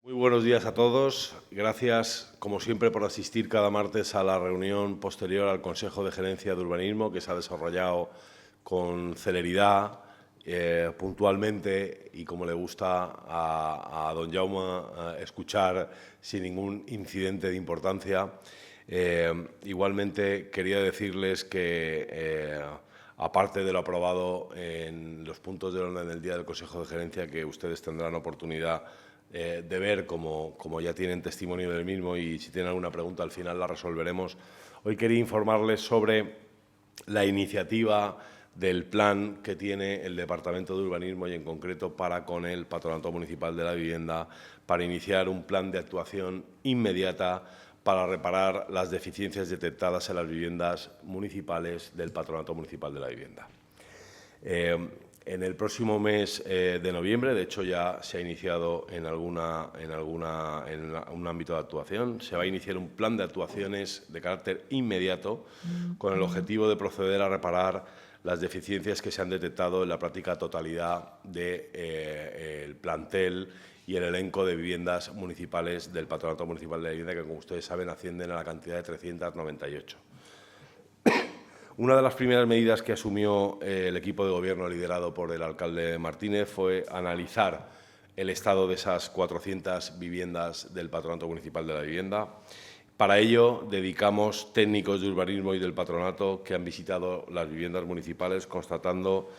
Muy buenos días a todos. Gracias, como siempre, por asistir cada martes a la reunión posterior al Consejo de Gerencia de Urbanismo, que se ha desarrollado con celeridad, puntualmente y como le gusta a don Jaume escuchar sin ningún incidente de importancia. Igualmente, quería decirles que, aparte de lo aprobado en los puntos del orden del día del Consejo de Gerencia, que ustedes tendrán oportunidad de ver como ya tienen testimonio del mismo, y si tienen alguna pregunta al final la resolveremos. Hoy quería informarles sobre la iniciativa del plan que tiene el Departamento de Urbanismo y en concreto para con el Patronato Municipal de la Vivienda para iniciar un plan de actuación inmediata para reparar las deficiencias detectadas en las viviendas municipales del Patronato Municipal de la Vivienda. En el próximo mes de noviembre, de hecho ya se ha iniciado en un ámbito de actuación, se va a iniciar un plan de actuaciones de carácter inmediato con el objetivo de proceder a reparar las deficiencias que se han detectado en la práctica totalidad del plantel y el elenco de viviendas municipales del Patronato Municipal de la Vivienda, que, como ustedes saben, ascienden a la cantidad de 398. Una de las primeras medidas que asumió el equipo de gobierno liderado por el alcalde Martínez fue analizar el estado de esas 400 viviendas del Patronato Municipal de la Vivienda. Para ello, dedicamos técnicos de urbanismo y del patronato que han visitado las viviendas municipales, constatando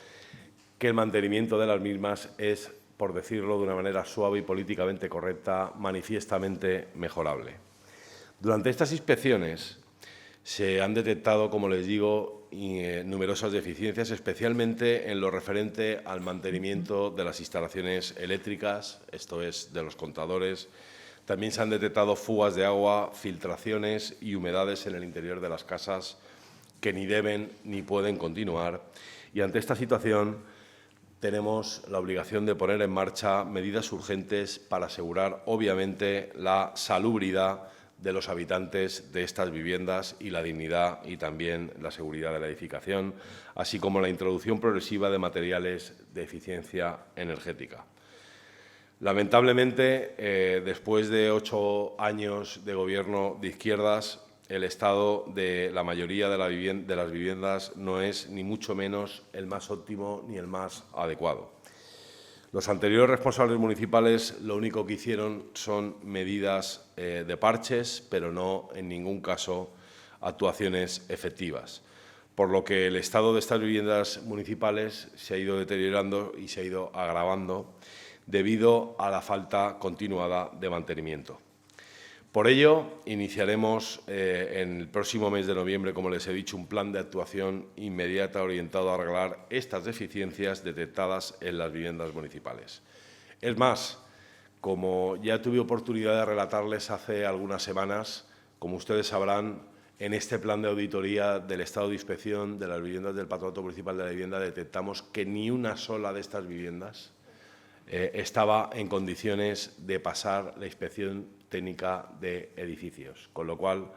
que el mantenimiento de las mismas es, por decirlo de una manera suave y políticamente correcta, manifiestamente mejorable. Durante estas inspecciones se han detectado, como les digo, numerosas deficiencias, especialmente en lo referente al mantenimiento de las instalaciones eléctricas, esto es, de los contadores. También se han detectado fugas de agua, filtraciones y humedades en el interior de las casas que ni deben ni pueden continuar. Y ante esta situación tenemos la obligación de poner en marcha medidas urgentes para asegurar, obviamente, la salubridad de los habitantes de estas viviendas y la dignidad y también la seguridad de la edificación, así como la introducción progresiva de materiales de eficiencia energética. Lamentablemente, después de 8 años de gobierno de izquierdas, el estado de la mayoría de las viviendas no es ni mucho menos el más óptimo ni el más adecuado. Los anteriores responsables municipales lo único que hicieron son medidas de parches, pero no en ningún caso actuaciones efectivas, por lo que el estado de estas viviendas municipales se ha ido deteriorando y se ha ido agravando debido a la falta continuada de mantenimiento. Por ello, iniciaremos en el próximo mes de noviembre, como les he dicho, un plan de actuación inmediata orientado a arreglar estas deficiencias detectadas en las viviendas municipales. Es más, como ya tuve oportunidad de relatarles hace algunas semanas, como ustedes sabrán, en este plan de auditoría del estado de inspección de las viviendas del Patronato Municipal de la Vivienda detectamos que ni una sola de estas viviendas estaba en condiciones de pasar la inspección técnica de edificios, con lo cual,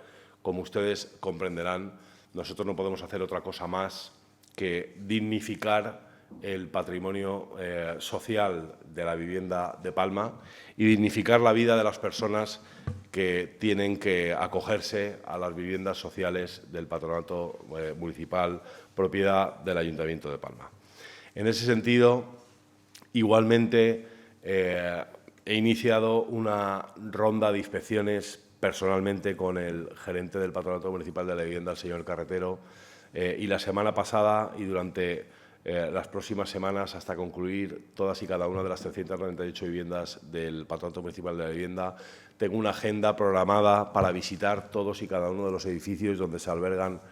como ustedes comprenderán, nosotros no podemos hacer otra cosa más que dignificar el patrimonio social de la vivienda de Palma y dignificar la vida de las personas que tienen que acogerse a las viviendas sociales del Patronato Municipal, propiedad del Ayuntamiento de Palma. En ese sentido, igualmente, he iniciado una ronda de inspecciones personalmente con el gerente del Patronato Municipal de la Vivienda, el señor Carretero, y la semana pasada y durante las próximas semanas, hasta concluir todas y cada una de las 398 viviendas del Patronato Municipal de la Vivienda, tengo una agenda programada para visitar todos y cada uno de los edificios donde se albergan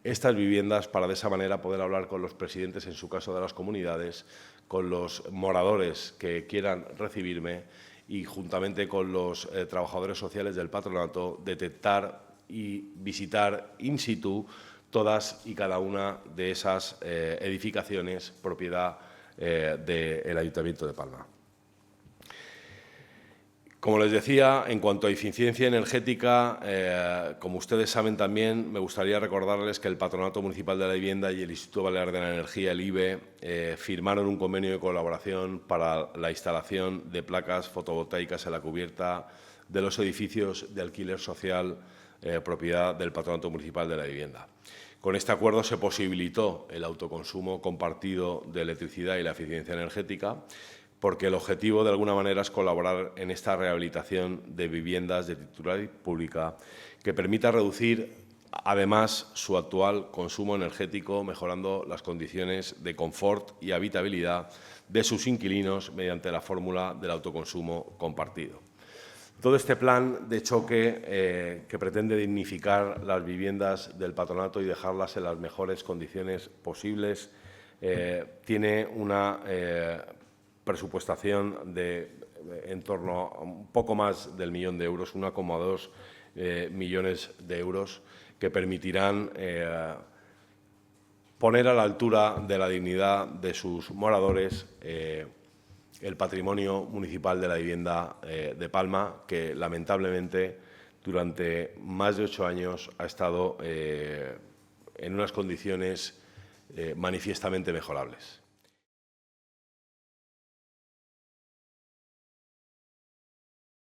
estas viviendas, para de esa manera poder hablar con los presidentes, en su caso de las comunidades, con los moradores que quieran recibirme y, juntamente con los trabajadores sociales del patronato, detectar y visitar in situ todas y cada una de esas edificaciones propiedad del Ayuntamiento de Palma. Como les decía, en cuanto a eficiencia energética, como ustedes saben también, me gustaría recordarles que el Patronato Municipal de la Vivienda y el Instituto Balear de la Energía, el IBE, firmaron un convenio de colaboración para la instalación de placas fotovoltaicas en la cubierta de los edificios de alquiler social propiedad del Patronato Municipal de la Vivienda. Con este acuerdo se posibilitó el autoconsumo compartido de electricidad y la eficiencia energética, porque el objetivo, de alguna manera, es colaborar en esta rehabilitación de viviendas de titularidad pública que permita reducir, además, su actual consumo energético, mejorando las condiciones de confort y habitabilidad de sus inquilinos mediante la fórmula del autoconsumo compartido. Todo este plan de choque que pretende dignificar las viviendas del patronato y dejarlas en las mejores condiciones posibles tiene una presupuestación de en torno a un poco más del 1.000.000 de euros, 1,2 millones de euros, que permitirán poner a la altura de la dignidad de sus moradores el patrimonio municipal de la vivienda de Palma, que lamentablemente durante más de 8 años ha estado en unas condiciones manifiestamente mejorables.